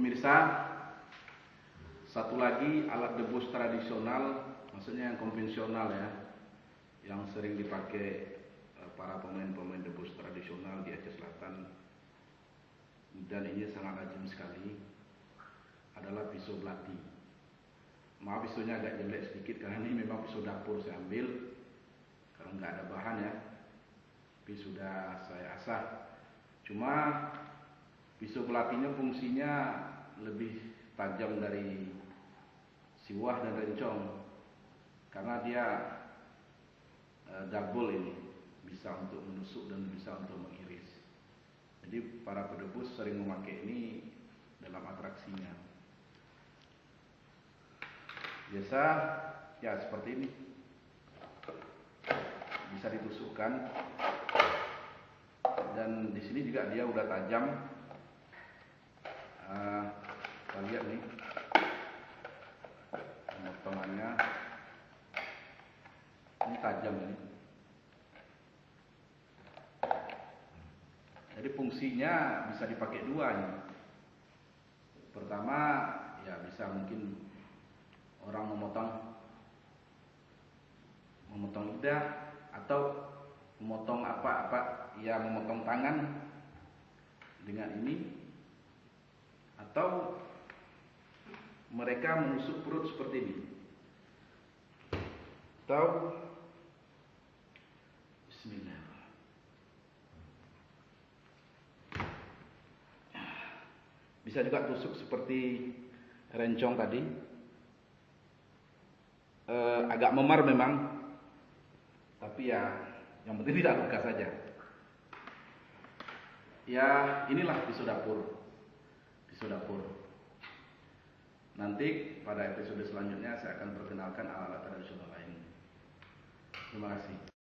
Pemirsa, satu lagi alat debus tradisional, maksudnya yang konvensional ya, yang sering dipakai para pemain-pemain debus tradisional di Aceh Selatan, dan ini sangat tajam sekali, adalah pisau belati. Maaf, pisaunya agak jelek sedikit karena ini memang pisau dapur saya ambil, karena nggak ada bahan ya, tapi sudah saya asah. Cuma pisau belatinya fungsinya lebih tajam dari siwah dan rencong, karena dia double ini, bisa untuk menusuk dan bisa untuk mengiris. Jadi para pedebus sering memakai ini dalam atraksinya. Biasa ya seperti ini, bisa ditusukkan, dan di sini juga dia udah tajam. Kita lihat nih pemotongannya, ini tajam ini. Jadi fungsinya bisa dipakai dua nih. Pertama ya bisa mungkin orang memotong lidah, atau memotong apa-apa ya, memotong tangan dengan ini, atau mereka menusuk perut seperti ini, atau bismillah, bisa juga tusuk seperti rencong tadi. Agak memar memang, tapi ya yang penting tidak luka saja. Ya inilah pisau dapur. Nanti pada episode selanjutnya saya akan perkenalkan alat-alat tradisional lain. Terima kasih.